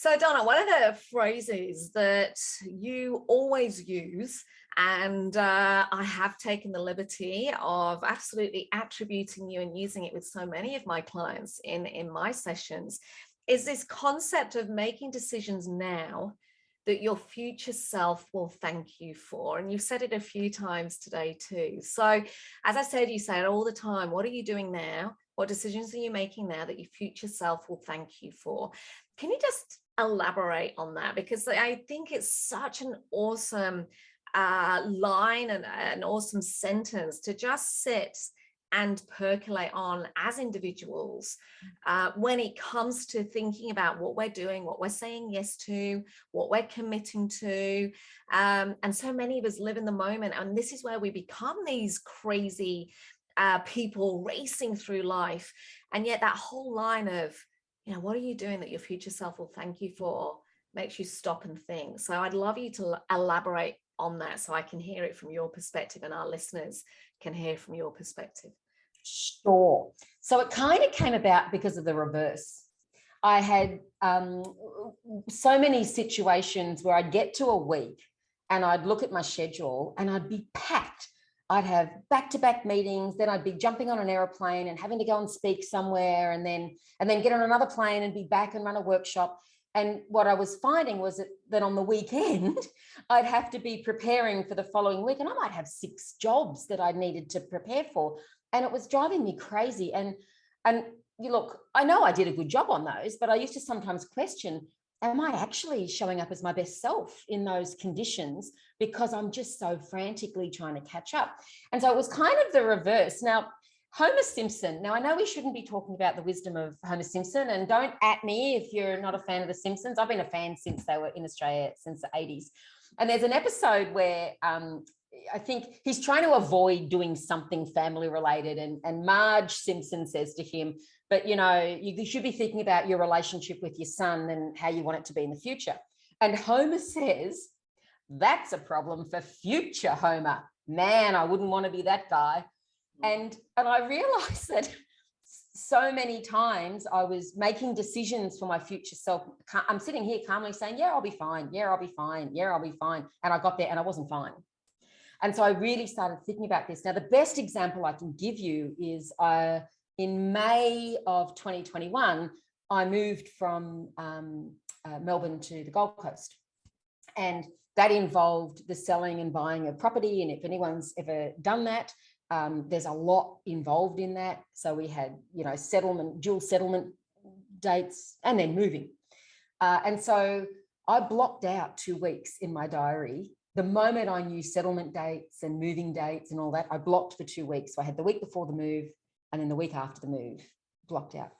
So Donna, one of the phrases that you always use, and I have taken the liberty of absolutely attributing you and using it with so many of my clients in my sessions, is this concept of making decisions now that your future self will thank you for. And you've said it a few times today too. So as I said, you say it all the time. What are you doing now? What decisions are you making now that your future self will thank you for? Can you just elaborate on that? Because I think it's such an awesome line and an awesome sentence to just sit and percolate on as individuals when it comes to thinking about what we're doing, what we're saying yes to, what we're committing to. And so many of us live in the moment, and this is where we become these crazy people racing through life. And yet that whole line of, what are you doing that your future self will thank you for, makes you stop and think. So I'd love you to elaborate on that so I can hear it from your perspective and our listeners can hear from your perspective. Sure. So it kind of came about because of the reverse. I had so many situations where I'd get to a week and I'd look at my schedule and I'd be packed. I'd have back-to-back meetings, then I'd be jumping on an aeroplane and having to go and speak somewhere and then get on another plane and be back and run a workshop. And what I was finding was that on the weekend, I'd have to be preparing for the following week, and I might have 6 jobs that I needed to prepare for. And it was driving me crazy. And you look, I know I did a good job on those, but I used to sometimes question, am I actually showing up as my best self in those conditions because I'm just so frantically trying to catch up? And so it was kind of the reverse. Now, Homer Simpson. Now, I know we shouldn't be talking about the wisdom of Homer Simpson, and don't at me if you're not a fan of The Simpsons. I've been a fan since they were in Australia, since the 80s. And there's an episode where I think he's trying to avoid doing something family related. And Marge Simpson says to him, but, you should be thinking about your relationship with your son and how you want it to be in the future. And Homer says, that's a problem for future Homer. Man, I wouldn't want to be that guy. And I realized that so many times I was making decisions for my future self. I'm sitting here calmly saying, yeah, I'll be fine. Yeah, I'll be fine. Yeah, I'll be fine. And I got there and I wasn't fine. And so I really started thinking about this. Now, the best example I can give you is in May of 2021, I moved from Melbourne to the Gold Coast. And that involved the selling and buying of property. And if anyone's ever done that, there's a lot involved in that. So we had, dual settlement dates and then moving. And so I blocked out 2 weeks in my diary. The moment I knew settlement dates and moving dates and all that, I blocked for 2 weeks. So I had the week before the move and then the week after the move blocked out.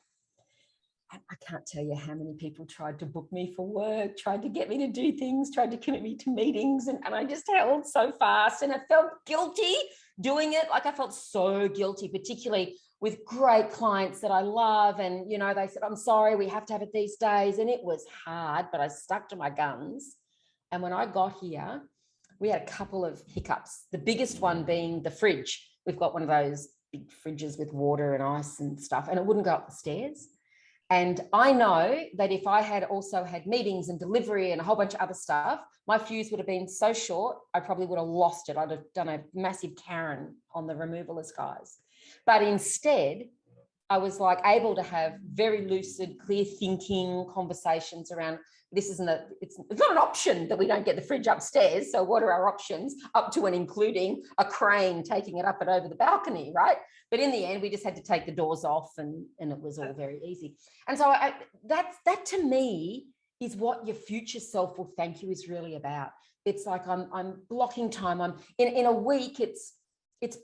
And I can't tell you how many people tried to book me for work, tried to get me to do things, tried to commit me to meetings. And I just held so fast and I felt guilty doing it. Like I felt so guilty, particularly with great clients that I love. And, they said, I'm sorry, we have to have it these days. And it was hard, but I stuck to my guns. And when I got here, we had a couple of hiccups. The biggest one being the fridge. We've got one of those big fridges with water and ice and stuff, and it wouldn't go up the stairs. And I know that if I had also had meetings and delivery and a whole bunch of other stuff, my fuse would have been so short, I probably would have lost it. I'd have done a massive Karen on the removalist guys. But instead, I was able to have very lucid, clear thinking conversations around it's not an option that we don't get the fridge upstairs. So what are our options, up to and including a crane taking it up and over the balcony, right? But in the end, we just had to take the doors off and it was all very easy. And so that to me is what your future self will thank you is really about. It's like I'm blocking time. I'm in a week, it's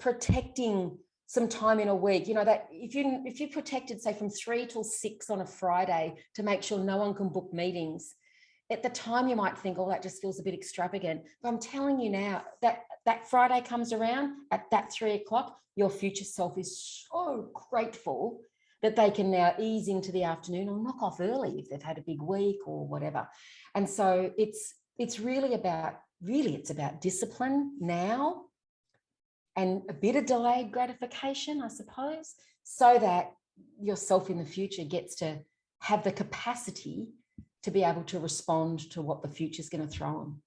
protecting some time in a week, that if you protected, say, from 3 till 6 on a Friday to make sure no one can book meetings, at the time you might think, oh, that just feels a bit extravagant. But I'm telling you now that Friday comes around at that 3 o'clock, your future self is so grateful that they can now ease into the afternoon or knock off early if they've had a big week or whatever. And so it's really about discipline now, and a bit of delayed gratification, I suppose, so that yourself in the future gets to have the capacity to be able to respond to what the future's going to throw them.